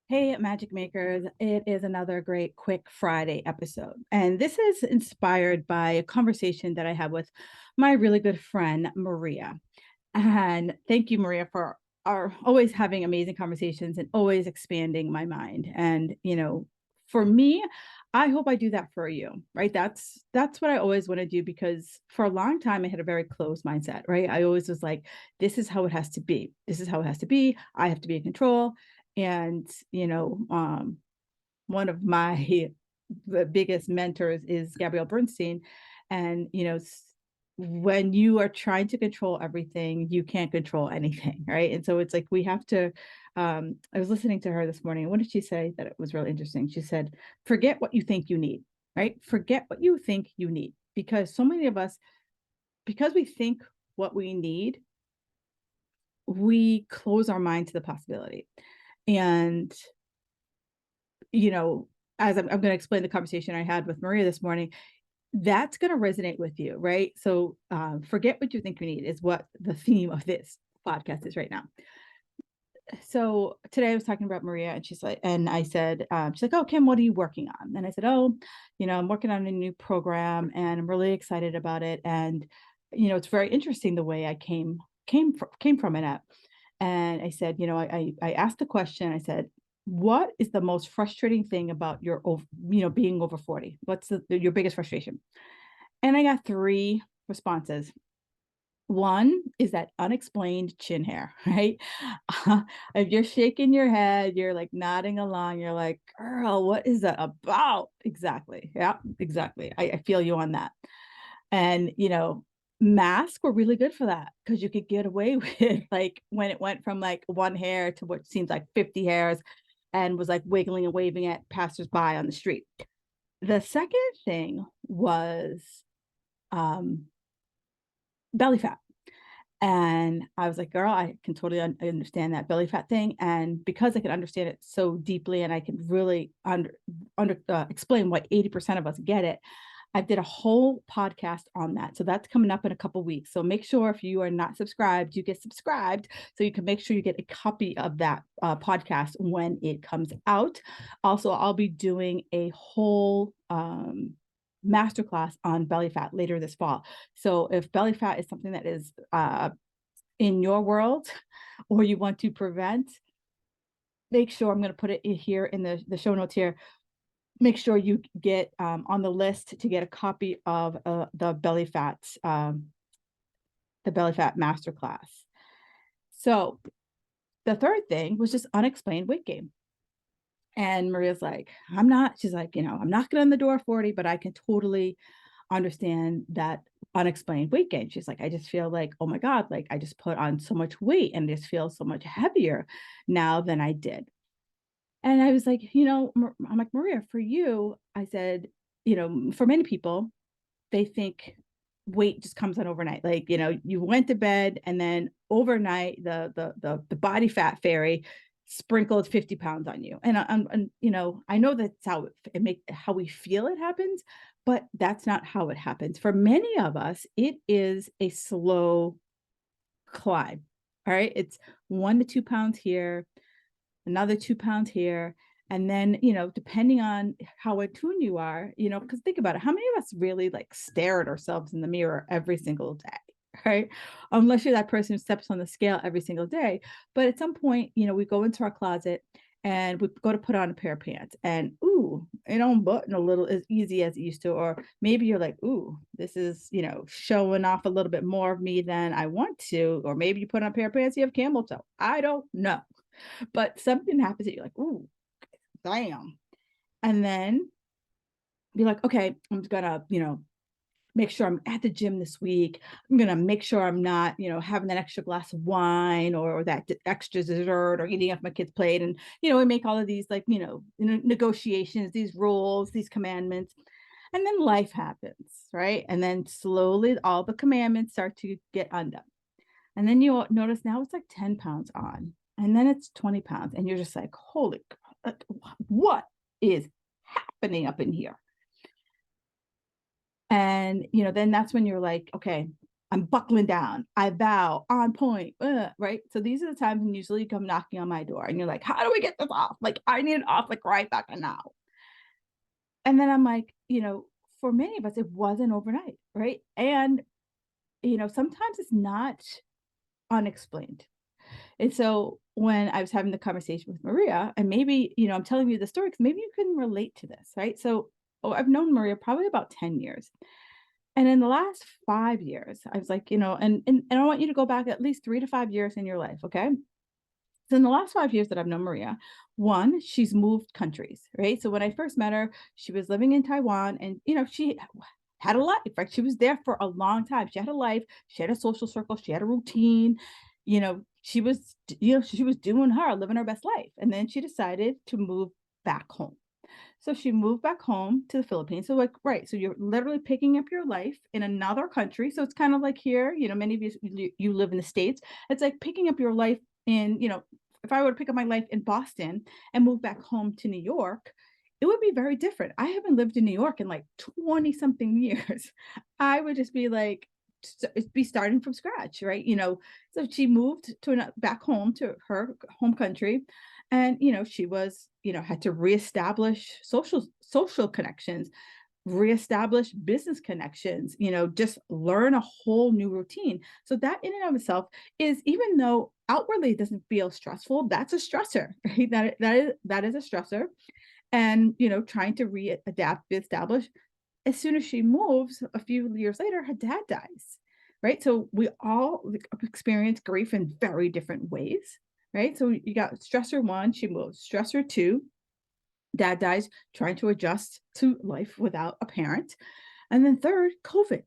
Hey, Magic Makers. It is another great quick Friday episode. And this is inspired by a conversation that I had with my really good friend, Maria. And thank you, Maria, for our always having amazing conversations and always expanding my mind. And, for me, I hope I do that for you, right? That's what I always want to do because for a long time I had a very closed mindset, right? I always was like, this is how it has to be. This is how it has to be. I have to be in control. And, one of my the biggest mentors is Gabrielle Bernstein. And, when you are trying to control everything, you can't control anything, right? And so it's like we have to. I was listening to her this morning. What did she say that it was really interesting? She said, forget what you think you need, right? Forget what you think you need. Because so many of us, because we think what we need, we close our mind to the possibility. And you know, as I'm going to explain the conversation I had with Maria this morning, that's going to resonate with you, right? So, forget what you think you need is what the theme of this podcast is right now. So today I was talking about Maria, and she's like, and I said, she's like, "Oh, Kim, what are you working on?" And I said, "Oh, I'm working on a new program, and I'm really excited about it. And it's very interesting the way I came from it at." And I said, I asked the question. I said, "What is the most frustrating thing about being over 40? What's your biggest frustration?" And I got three responses. One is that unexplained chin hair, right? If you're shaking your head, you're like nodding along, you're like, girl, what is that about? Exactly. Yeah, exactly. I feel you on that. And, masks were really good for that because you could get away with like when it went from like one hair to what seems like 50 hairs and was like wiggling and waving at passersby on the street. The second thing was um, belly fat. And I was like, girl, I can totally understand that belly fat thing. And because I can understand it so deeply and I can really explain why 80% of us get it, I did a whole podcast on that. So that's coming up in a couple weeks. So make sure if you are not subscribed, you get subscribed so you can make sure you get a copy of that podcast when it comes out. Also, I'll be doing a whole masterclass on belly fat later this fall. So if belly fat is something that is in your world or you want to prevent, make sure I'm going to put it here in the show notes here. Make sure you get on the list to get a copy of the belly fat masterclass. So the third thing was just unexplained weight gain. And Maria's like, she's like, I'm knocking on the door 40, but I can totally understand that unexplained weight gain. She's like, I just feel like, oh my God, like I just put on so much weight and just feel so much heavier now than I did. And I was like, I'm like, Maria, for you, I said, for many people, they think weight just comes on overnight. Like, you went to bed and then overnight the body fat fairy sprinkled 50 pounds on you. And I know that's how we feel it happens, but that's not how it happens. For many of us, it is a slow climb. All right. It's 1 to 2 pounds here, another 2 pounds here. And then, depending on how attuned you are, because think about it, how many of us really like stare at ourselves in the mirror every single day? Right. Unless you're that person who steps on the scale every single day. But at some point, we go into our closet and we go to put on a pair of pants and ooh, it don't button a little as easy as it used to. Or maybe you're like, ooh, this is, showing off a little bit more of me than I want to. Or maybe you put on a pair of pants, you have camel toe. I don't know. But something happens that you're like, ooh, damn. And then be like, okay, I'm gonna, make sure I'm at the gym this week. I'm gonna make sure I'm not, having that extra glass of wine or that extra dessert or eating off my kid's plate. And we make all of these like, negotiations, these rules, these commandments. And then life happens, right? And then slowly all the commandments start to get undone. And then you notice now it's like 10 pounds on, and then it's 20 pounds. And you're just like, holy, what is happening up in here? And, then that's when you're like, okay, I'm buckling down. I vow, on point, right? So these are the times when usually you come knocking on my door and you're like, how do we get this off? Like, I need it off like right back and now. And then I'm like, for many of us, it wasn't overnight, right? And, sometimes it's not unexplained. And so when I was having the conversation with Maria, and maybe, I'm telling you the story because maybe you can relate to this, right? So, I've known Maria probably about 10 years. And in the last 5 years, I was like, and I want you to go back at least 3 to 5 years in your life, okay? So in the last 5 years that I've known Maria, one, she's moved countries, right? So when I first met her, she was living in Taiwan and, she had a life, right? She was there for a long time. She had a life, she had a social circle, she had a routine, she was doing her, living her best life. And then she decided to move back home. So she moved back home to the Philippines. So like, right. So you're literally picking up your life in another country. So it's kind of like here, many of you live in the States. It's like picking up your life in, if I were to pick up my life in Boston and move back home to New York, it would be very different. I haven't lived in New York in like 20 something years. I would just be like, be starting from scratch, right? So she moved back home to her home country, and she was had to reestablish social connections, reestablish business connections, just learn a whole new routine. So that in and of itself is, even though outwardly it doesn't feel stressful, that's a stressor, right? That is a stressor. And trying to readapt, reestablish. As soon as she moves, a few years later, her dad dies, right? So we all experience grief in very different ways, right? So you got stressor one, she moves. Stressor two, dad dies, trying to adjust to life without a parent. And then third, COVID,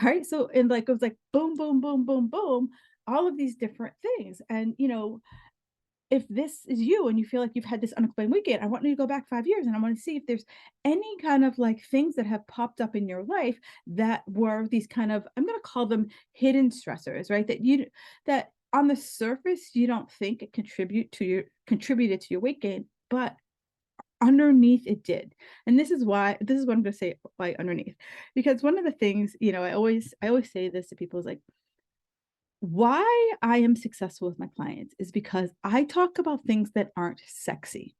right? So, and like, it was like boom, boom, boom, boom, boom, all of these different things. And, if this is you and you feel like you've had this unexplained weekend, I want you to go back 5 years and I want to see if there's any kind of like things that have popped up in your life that were these kind of, I'm going to call them hidden stressors, right? That on the surface you don't think it contributed to your weight gain, but underneath it did. And this is what I'm going to say, why underneath, because one of the things, I always say this to people is like, why I am successful with my clients is because I talk about things that aren't sexy.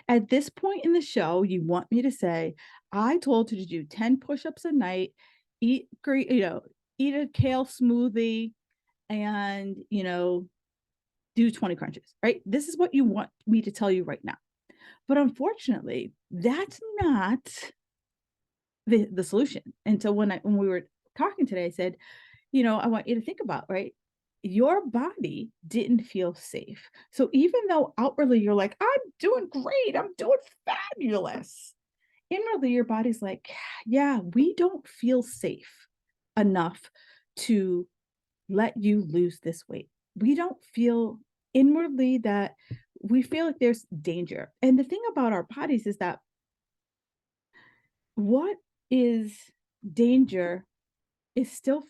At this point in the show, you want me to say, I told you to do 10 push-ups a night, eat great, eat a kale smoothie, and do 20 crunches, right? This is what you want me to tell you right now. But unfortunately, that's not the solution. And so when we were talking today, I said, I want you to think about, right? Your body didn't feel safe. So even though outwardly you're like, I'm doing great, I'm doing fabulous, inwardly your body's like, yeah, we don't feel safe enough to let you lose this weight. We don't feel inwardly that we feel like there's danger. And the thing about our bodies is that what is danger it still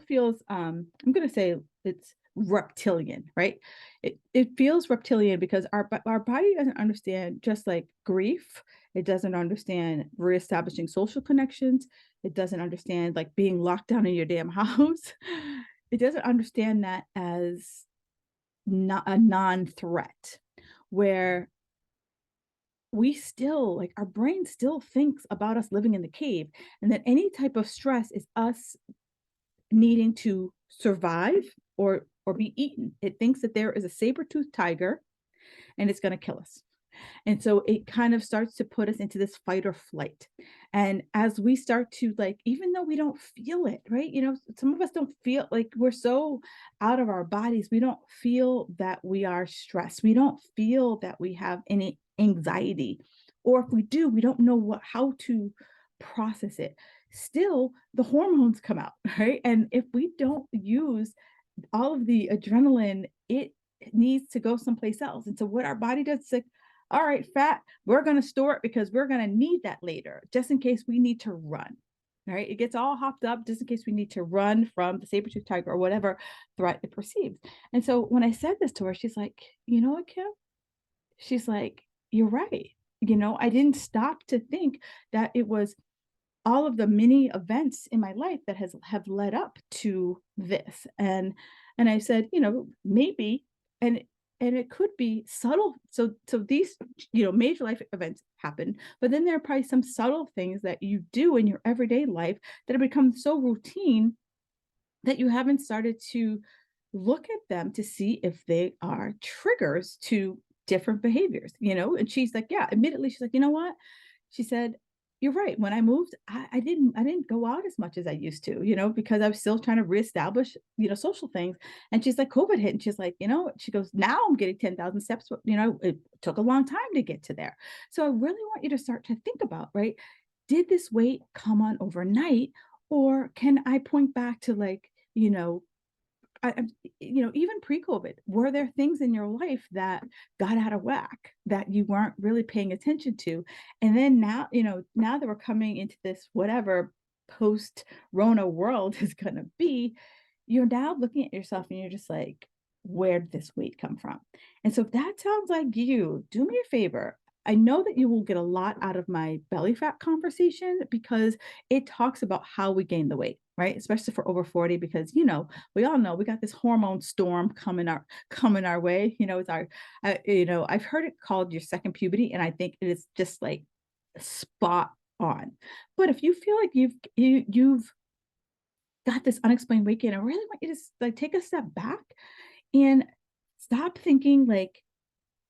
feels, I'm gonna say it's reptilian, right? It feels reptilian because our body doesn't understand, just like grief, it doesn't understand reestablishing social connections, it doesn't understand like being locked down in your damn house. It doesn't understand that as not a non-threat, where we still, like, our brain still thinks about us living in the cave, and that any type of stress is us needing to survive or be eaten. It thinks that there is a saber-toothed tiger and it's going to kill us. And so it kind of starts to put us into this fight or flight. And as we start to, like, even though we don't feel it, right? Some of us don't feel, like, we're so out of our bodies. We don't feel that we are stressed. We don't feel that we have any anxiety. Or if we do, we don't know how to process it. Still, the hormones come out, right? And if we don't use all of the adrenaline, it needs to go someplace else. And so what our body does is like, all right, fat, we're going to store it because we're going to need that later, just in case we need to run. All right. It gets all hopped up just in case we need to run from the saber-tooth tiger or whatever threat it perceives. And so when I said this to her, she's like, you know what, Kim? She's like, you're right. I didn't stop to think that it was all of the mini events in my life that have led up to this. And I said, maybe, and and it could be subtle. So these, major life events happen, but then there are probably some subtle things that you do in your everyday life that have become so routine that you haven't started to look at them to see if they are triggers to different behaviors. And she's like, yeah, admittedly, she's like, you know what? She said, you're right. When I moved, I didn't go out as much as I used to, because I was still trying to reestablish, social things. And she's like, COVID hit. And she's like, she goes, now I'm getting 10,000 steps, but it took a long time to get to there. So I really want you to start to think about, right? Did this weight come on overnight? Or can I point back to, like, even pre-COVID, were there things in your life that got out of whack that you weren't really paying attention to? And then now that we're coming into this whatever post-Rona world is going to be, you're now looking at yourself and you're just like, where did this weight come from? And so if that sounds like you, do me a favor. I know that you will get a lot out of my belly fat conversation because it talks about how we gain the weight, right? Especially for over 40, because we all know we got this hormone storm coming our way. It's our I've heard it called your second puberty, and I think it is just like spot on. But if you feel like you've got this unexplained weight gain, I really want you to like take a step back and stop thinking like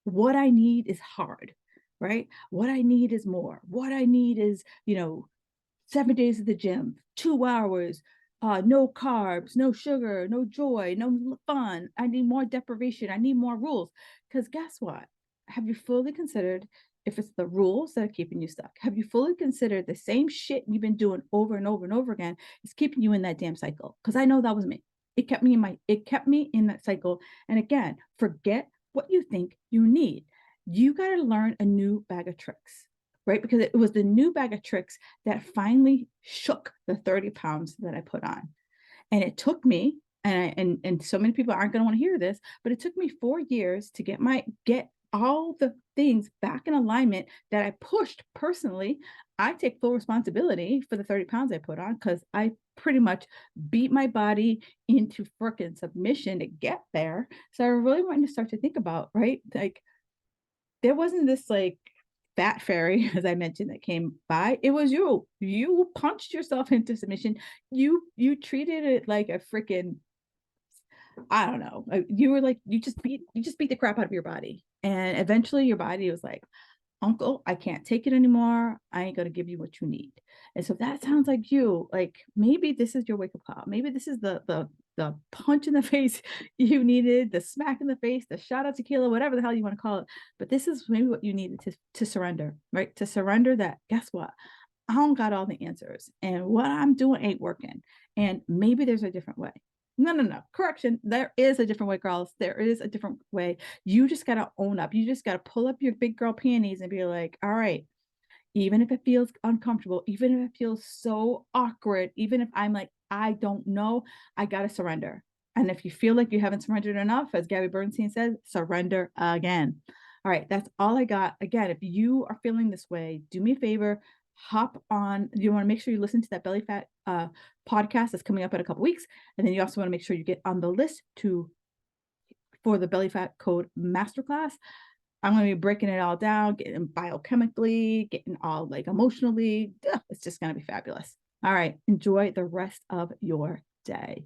what I need is hard, right? What I need is more. What I need is, 7 days at the gym, 2 hours, no carbs, no sugar, no joy, no fun. I need more deprivation. I need more rules. Because guess what? Have you fully considered if it's the rules that are keeping you stuck? Have you fully considered the same shit you've been doing over and over and over again is keeping you in that damn cycle? Because I know that was me. It kept me in that cycle. And again, forget what you think you need. You got to learn a new bag of tricks, right? Because it was the new bag of tricks that finally shook the 30 pounds that I put on. And it took me, and so many people aren't going to want to hear this, but it took me 4 years to get all the things back in alignment that I pushed personally. I take full responsibility for the 30 pounds I put on because I pretty much beat my body into freaking submission to get there. So I really want you to start to think about, right? Like, there wasn't this like fat fairy, as I mentioned, that came by. It was you. You punched yourself into submission. You treated it like a freaking, I don't know. You were like, you just beat the crap out of your body. And eventually your body was like, uncle, I can't take it anymore. I ain't gonna give you what you need. And so if that sounds like you, like maybe this is your wake up call. Maybe this is the punch in the face you needed, the smack in the face, the shot of tequila, whatever the hell you want to call it. But this is maybe what you needed to surrender, right? To surrender that, guess what? I don't got all the answers. And what I'm doing ain't working. And maybe there's a different way. No, no, no. Correction. There is a different way, girls. There is a different way. You just got to own up. You just got to pull up your big girl panties and be like, all right, even if it feels uncomfortable, even if it feels so awkward, even if I'm like, I don't know, I got to surrender. And if you feel like you haven't surrendered enough, as Gabby Bernstein says, surrender again. All right, that's all I got. Again, if you are feeling this way, do me a favor, hop on. You want to make sure you listen to that belly fat podcast that's coming up in a couple weeks. And then you also want to make sure you get on the list for the belly fat code masterclass. I'm going to be breaking it all down, getting biochemically, getting all like emotionally. It's just going to be fabulous. All right. Enjoy the rest of your day.